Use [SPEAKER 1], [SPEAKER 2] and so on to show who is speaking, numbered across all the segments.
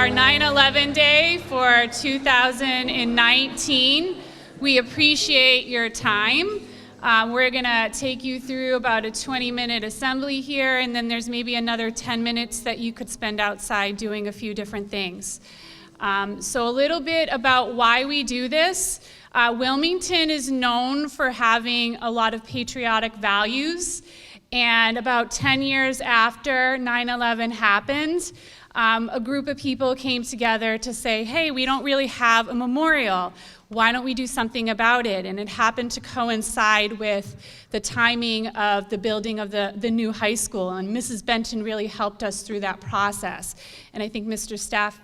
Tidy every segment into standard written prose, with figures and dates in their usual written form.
[SPEAKER 1] our 9/11 Day for 2019. We appreciate your time. We're going to take you through about a 20-minute assembly here, and then there's maybe another 10 minutes that you could spend outside doing a few different things. So a little bit about why we do this. Wilmington is known for having a lot of patriotic values, and about 10 years after 9/11 happened, a group of people came together to say, hey, we don't really have a memorial. Why don't we do something about it? And it happened to coincide with the timing of the building of the new high school, and Mrs. Benton really helped us through that process. And I think Mr.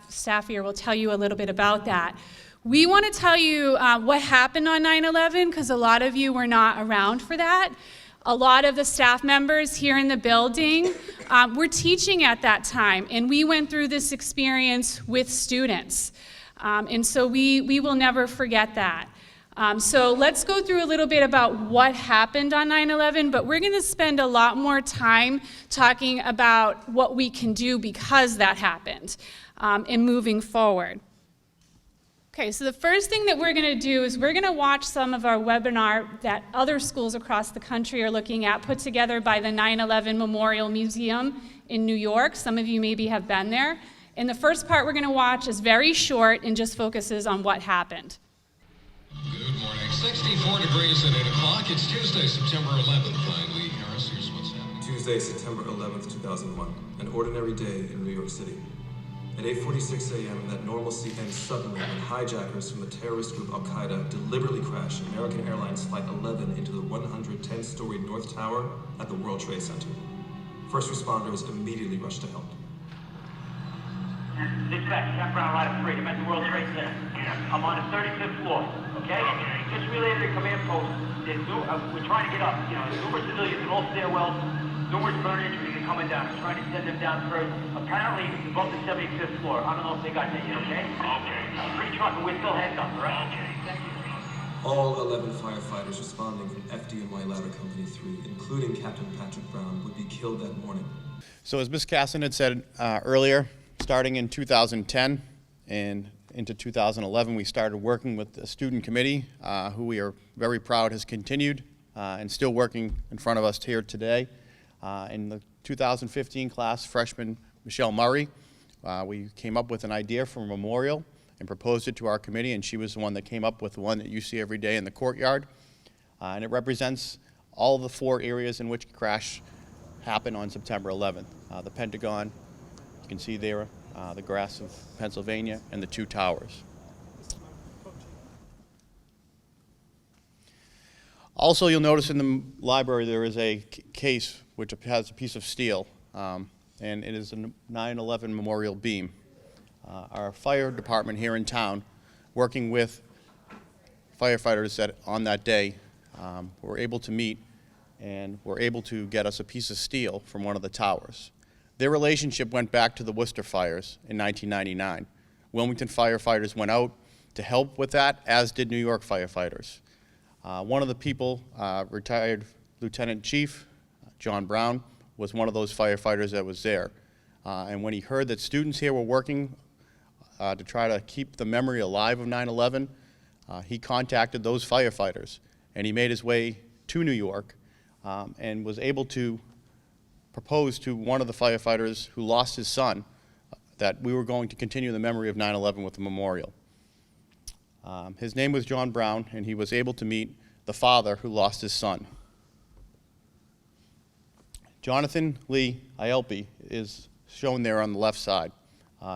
[SPEAKER 1] Staffier will tell you a little bit about that. We want to tell you what happened on 9/11, because a lot of you were not around for that. A lot of the staff members here in the building were teaching at that time, and we went through this experience with students. And so we will never forget that. So let's go through a little bit about what happened on 9/11, but we're going to spend a lot more time talking about what we can do because that happened and moving forward. Okay, so the first thing that we're going to do is we're going to watch some of our webinar that other schools across the country are looking at, put together by the 9/11 Memorial Museum in New York. Some of you maybe have been there. And the first part we're going to watch is very short and just focuses on what happened.
[SPEAKER 2] Good morning. 64 degrees at 8 o'clock. It's Tuesday, September 11th. I'm Lee Harris. Here's what's happening.
[SPEAKER 3] Tuesday, September 11th, 2001. An ordinary day in New York City. At 8:46 a.m., that normalcy ends suddenly when hijackers from the terrorist group Al-Qaeda deliberately crash American Airlines Flight 11 into the 110-story North Tower at the World Trade Center. First responders immediately rushed to help.
[SPEAKER 4] Dispatch, Captain Brown, Line 3. I'm at the World Trade Center. I'm on the 35th floor, okay? Just relayed to the command post. We're trying to get up. You know, numerous civilians in all stairwells, numerous burn injuries are coming down. We're trying to send them down first. Apparently, above the 75th floor. I don't know if they got that yet, okay? Okay. Pretty trucking. We're still heads up, all right? Okay. Thank you.
[SPEAKER 3] All 11 firefighters responding from FDNY Ladder Company 3, including Captain Patrick Brown, would be killed that morning.
[SPEAKER 5] So as Ms. Casson had said earlier, starting in 2010 and into 2011, we started working with the student committee, who we are very proud has continued and still working in front of us here today. In the 2015 class, freshman Michelle Murray, we came up with an idea for a memorial and proposed it to our committee, and she was the one that came up with the one that you see every day in the courtyard. And it represents all of the 4 areas in which crash happened on September 11th. The Pentagon, you can see there the grass of Pennsylvania, and the 2 towers. Also, you'll notice in the library there is a case which has a piece of steel, and it is a 9/11 memorial beam. Our fire department here in town, working with firefighters that on that day, were able to meet and were able to get us a piece of steel from one of the towers. Their relationship went back to the Worcester fires in 1999. Wilmington firefighters went out to help with that, as did New York firefighters. One of the people, retired Lieutenant Chief John Brown, was one of those firefighters that was there. And when he heard that students here were working to try to keep the memory alive of 9/11, he contacted those firefighters, and he made his way to New York and was able to propose to one of the firefighters who lost his son that we were going to continue the memory of 9/11 with a memorial. His name was John Brown, and he was able to meet the father who lost his son. Jonathan Lee Ielpe is shown there on the left side.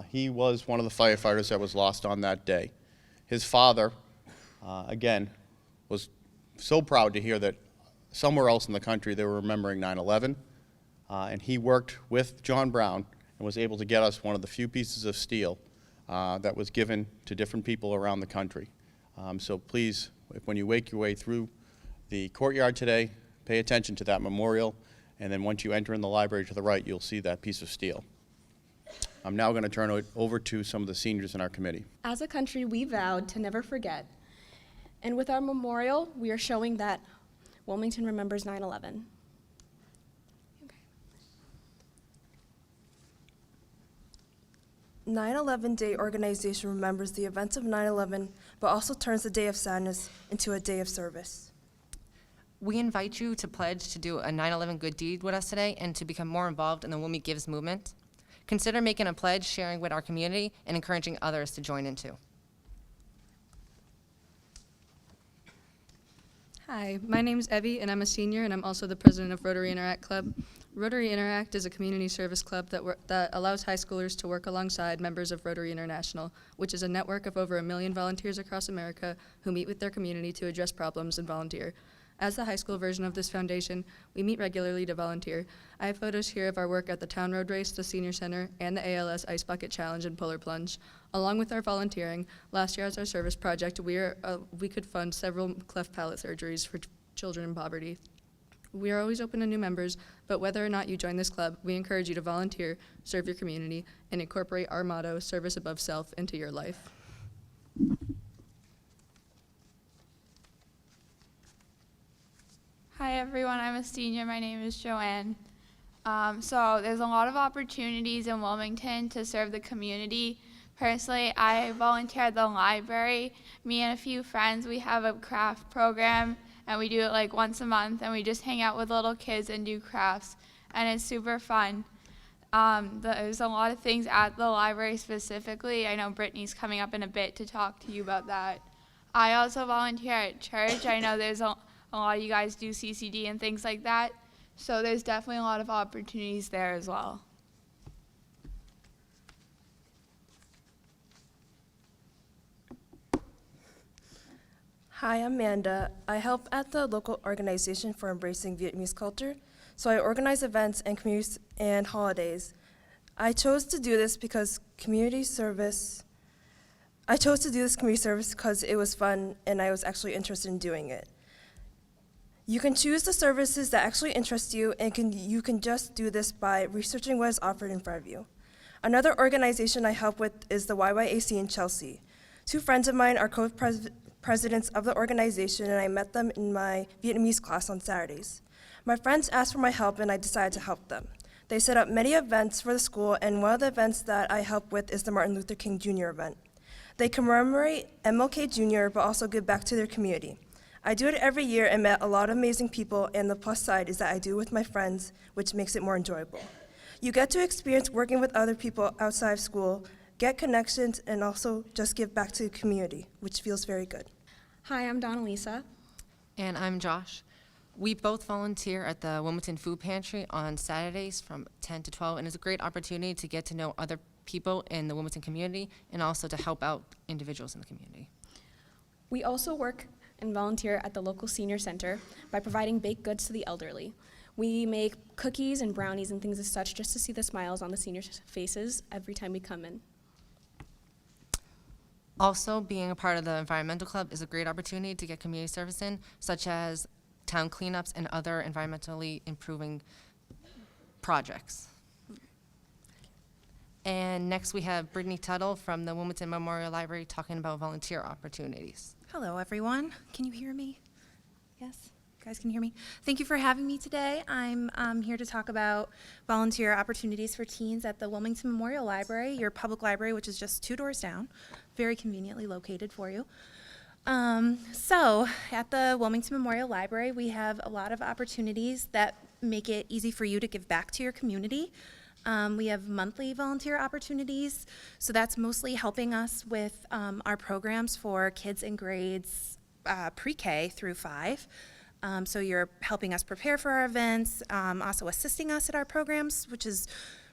[SPEAKER 5] He was one of the firefighters that was lost on that day. His father, again, was so proud to hear that somewhere else in the country they were remembering 9/11. And he worked with John Brown and was able to get us one of the few pieces of steel that was given to different people around the country. So please, when you make your way through the courtyard today, pay attention to that memorial, and then once you enter in the library to the right, you'll see that piece of steel. I'm now going to turn it over to some of the seniors in our committee.
[SPEAKER 6] As a country, we vowed to never forget. And with our memorial, we are showing that Wilmington remembers 9/11.
[SPEAKER 7] 9/11 Day organization remembers the events of 9/11, but also turns the day of sadness into a day of service.
[SPEAKER 8] We invite you to pledge to do a 9/11 good deed with us today and to become more involved in the Wilmy Gives movement. Consider making a pledge, sharing with our community, and encouraging others to join in too.
[SPEAKER 9] Hi, my name's Evie, and I'm a senior, and I'm also the president of Rotary Interact Club. Rotary Interact is a community service club that allows high schoolers to work alongside members of Rotary International, which is a network of over 1 million volunteers across America who meet with their community to address problems and volunteer. As the high school version of this foundation, we meet regularly to volunteer. I have photos here of our work at the Town Road Race, the Senior Center, and the ALS Ice Bucket Challenge and Polar Plunge. Along with our volunteering, last year as our service project, we could fund several cleft palate surgeries for children in poverty. We are always open to new members, but whether or not you join this club, we encourage you to volunteer, serve your community, and incorporate our motto, service above self, into your life.
[SPEAKER 10] Hi everyone, I'm a senior. My name is Joanne. So there's a lot of opportunities in Wilmington to serve the community. Personally, I volunteer at the library. Me and a few friends, we have a craft program, and we do it like once a month, and we just hang out with little kids and do crafts, and it's super fun. There's a lot of things at the library specifically. I know Brittany's coming up in a bit to talk to you about that. I also volunteer at church. I know there's a lot of you guys do CCD and things like that, so there's definitely a lot of opportunities there as well.
[SPEAKER 7] Hi, I'm Amanda. I help at the local organization for embracing Vietnamese culture, so I organize events and communities and holidays. I chose to do this community service because it was fun and I was actually interested in doing it. You can choose the services that actually interest you, and you can just do this by researching what is offered in front of you. Another organization I help with is the YYAC in Chelsea. Two friends of mine are co-presidents of the organization, and I met them in my Vietnamese class on Saturdays. My friends asked for my help, and I decided to help them. They set up many events for the school, and one of the events that I help with is the Martin Luther King Jr. event. They commemorate MLK Jr., but also give back to their community. I do it every year and met a lot of amazing people, and the plus side is that I do it with my friends, which makes it more enjoyable. You get to experience working with other people outside of school, get connections, and also just give back to the community, which feels very good.
[SPEAKER 6] Hi, I'm Donalisa.
[SPEAKER 8] And I'm Josh. We both volunteer at the Wilmington Food Pantry on Saturdays from 10 to 12, and it's a great opportunity to get to know other people in the Wilmington community and also to help out individuals in the community.
[SPEAKER 6] We also work and volunteer at the local senior center by providing baked goods to the elderly. We make cookies and brownies and things as such just to see the smiles on the seniors' faces every time we come in.
[SPEAKER 8] Also, being a part of the environmental club is a great opportunity to get community service in, such as town cleanups and other environmentally improving projects. And next we have Brittany Tuttle from the Wilmington Memorial Library talking about volunteer opportunities.
[SPEAKER 11] Hello, everyone. Can you hear me? Yes? You guys can hear me? Thank you for having me today. I'm here to talk about volunteer opportunities for teens at the Wilmington Memorial Library, your public library, which is just 2 doors down, very conveniently located for you. So at the Wilmington Memorial Library, we have a lot of opportunities that make it easy for you to give back to your community. We have monthly volunteer opportunities, so that's mostly helping us with our programs for kids in grades pre-K through 5. So you're helping us prepare for our events, also assisting us at our programs, which is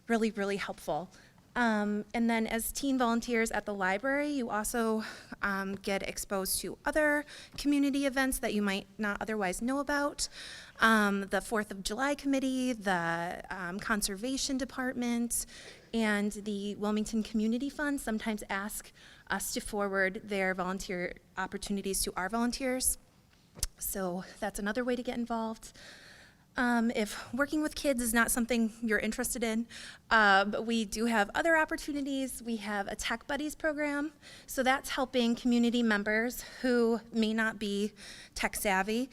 [SPEAKER 11] really, really helpful. And then as teen volunteers at the library, you also get exposed to other community events that you might not otherwise know about. The 4th of July Committee, the Conservation Department, and the Wilmington Community Fund sometimes ask us to forward their volunteer opportunities to our volunteers. So that's another way to get involved. If working with kids is not something you're interested in, but we do have other opportunities. We have a Tech Buddies program, so that's helping community members who may not be tech savvy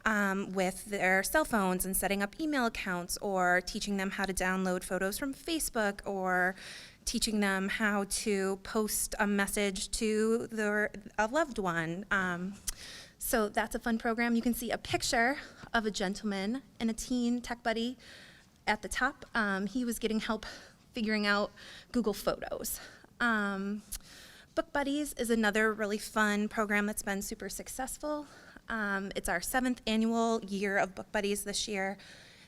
[SPEAKER 11] with their cell phones and setting up email accounts, or teaching them how to download photos from Facebook, or teaching them how to post a message to a loved one. So that's a fun program. You can see a picture of a gentleman and a teen tech buddy at the top. He was getting help figuring out Google Photos. Book Buddies is another really fun program that's been super successful. It's our 7th annual year of Book Buddies this year.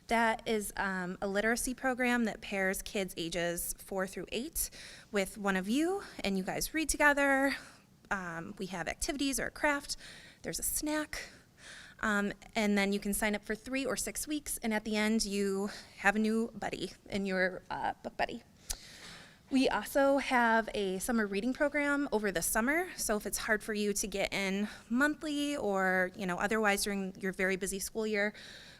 [SPEAKER 11] That is a literacy program that pairs kids ages 4 through 8 with one of you, and you guys read together. We have activities or a craft. There's a snack. And then you can sign up for 3 or 6 weeks, and at the end you have a new buddy in your book buddy. We also have a summer reading program over the summer, so if it's hard for you to get in monthly or otherwise during your very busy school year,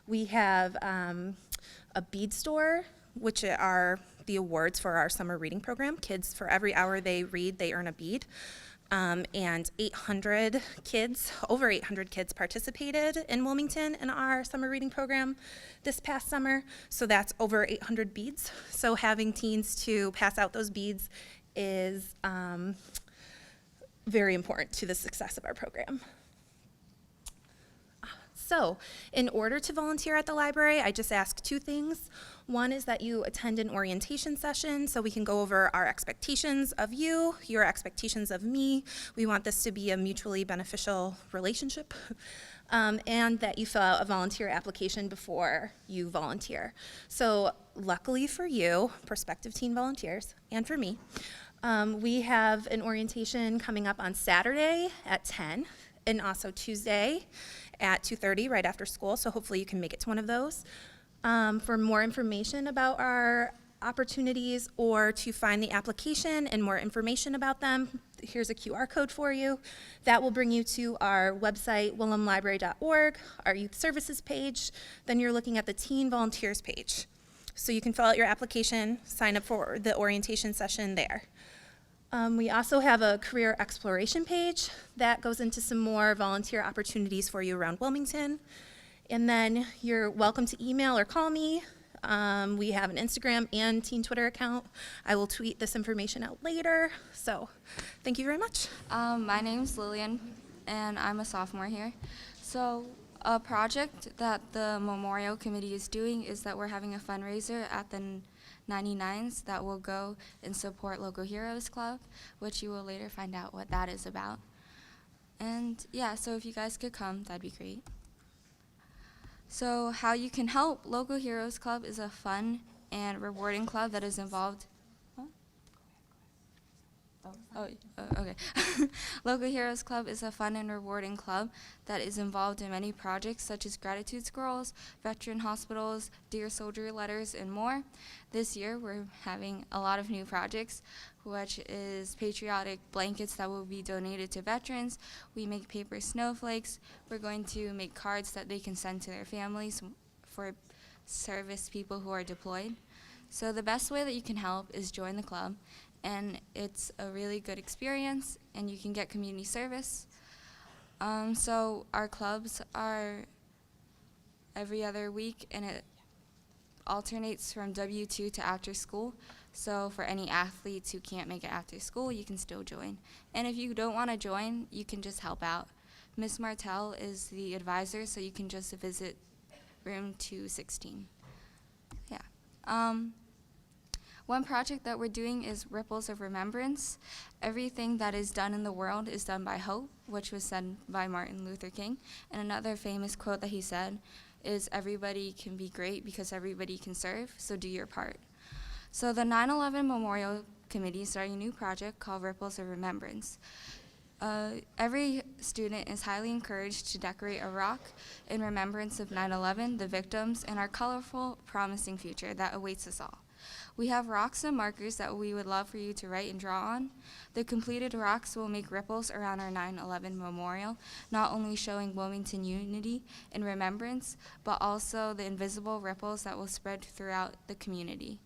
[SPEAKER 11] we have a bead store, which are the awards for our summer reading program. Kids, for every hour they read, they earn a bead. And over 800 kids participated in Wilmington in our summer reading program this past summer. So that's over 800 beads. So having teens to pass out those beads is very important to the success of our program. So, in order to volunteer at the library, I just ask 2 things. One is that you attend an orientation session so we can go over our expectations of you, your expectations of me. We want this to be a mutually beneficial relationship. And that you fill out a volunteer application before you volunteer. So, luckily for you, prospective teen volunteers, and for me, we have an orientation coming up on Saturday at 10, and also Tuesday at 2:30 right after school, so hopefully you can make it to one of those. For more information about our opportunities or to find the application and more information about them, here's a QR code for you. That will bring you to our website, willamlibrary.org, our youth services page. Then you're looking at the teen volunteers page. So you can fill out your application, sign up for the orientation session there. We also have a career exploration page that goes into some more volunteer opportunities for you around Wilmington. And then you're welcome to email or call me. We have an Instagram and teen Twitter account. I will tweet this information out later. So thank you very much.
[SPEAKER 12] My name's Lillian, and I'm a sophomore here. So a project that the Memorial Committee is doing is that we're having a fundraiser at the 99s that will go and support Local Heroes Club, which you will later find out what that is about. And yeah, so if you guys could come, that'd be great. So how you can help, Local Heroes Club is a fun and rewarding club that is involved. Okay. Local Heroes Club is a fun and rewarding club that is involved in many projects such as gratitude scrolls, veteran hospitals, Dear Soldier letters, and more. This year we're having a lot of new projects, which is patriotic blankets that will be donated to veterans. We make paper snowflakes. We're going to make cards that they can send to their families for service people who are deployed. So the best way that you can help is join the club. And it's a really good experience, and you can get community service. So our clubs are every other week, and it alternates from W2 to after school. So for any athletes who can't make it after school, you can still join. And if you don't want to join, you can just help out. Miss Martell is the advisor, so you can just visit room 216. Yeah. One project that we're doing is Ripples of Remembrance. Everything that is done in the world is done by hope, which was said by Martin Luther King. And another famous quote that he said is, everybody can be great because everybody can serve, so do your part. So the 9/11 Memorial Committee is starting a new project called Ripples of Remembrance. Every student is highly encouraged to decorate a rock in remembrance of 9/11, the victims, and our colorful, promising future that awaits us all. We have rocks and markers that we would love for you to write and draw on. The completed rocks will make ripples around our 9/11 memorial, not only showing Wilmington unity and remembrance, but also the invisible ripples that will spread throughout the community.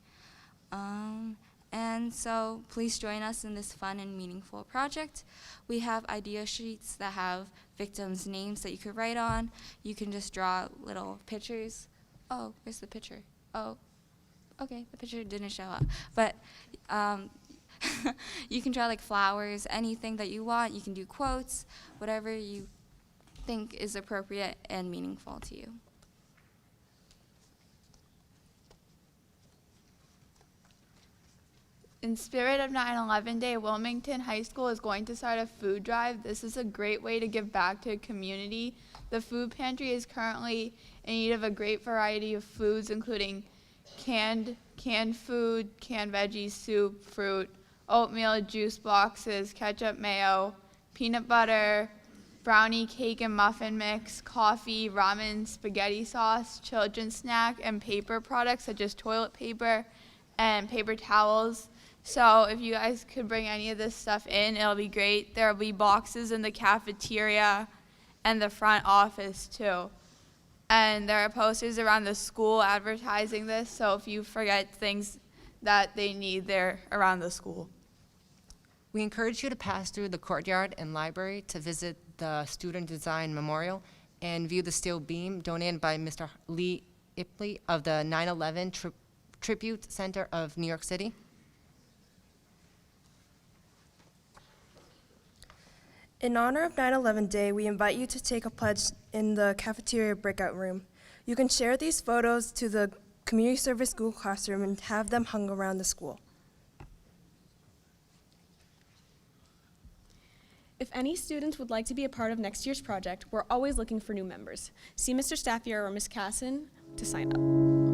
[SPEAKER 12] And so please join us in this fun and meaningful project. We have idea sheets that have victims' names that you could write on. You can just draw little pictures. Oh, where's the picture? Oh, okay, the picture didn't show up. But you can draw like flowers, anything that you want. You can do quotes, whatever you think is appropriate and meaningful to you.
[SPEAKER 10] In spirit of 9/11 Day, Wilmington High School is going to start a food drive. This is a great way to give back to the community. The food pantry is currently in need of a great variety of foods, including canned food, canned veggies, soup, fruit, oatmeal, juice boxes, ketchup, mayo, peanut butter, brownie, cake, and muffin mix, coffee, ramen, spaghetti sauce, children's snack, and paper products such as toilet paper and paper towels. So if you guys could bring any of this stuff in, it'll be great. There will be boxes in the cafeteria and the front office too. And there are posters around the school advertising this, so if you forget things that they need, they're around the school.
[SPEAKER 8] We encourage you to pass through the courtyard and library to visit the Student Design Memorial and view the steel beam donated by Mr. Lee Ipley of the 9/11 Tribute Center of New York City.
[SPEAKER 7] In honor of 9/11 Day, we invite you to take a pledge in the cafeteria breakout room. You can share these photos to the community service Google Classroom and have them hung around the school.
[SPEAKER 6] If any students would like to be a part of next year's project, we're always looking for new members. See Mr. Staffier or Ms. Casson to sign up.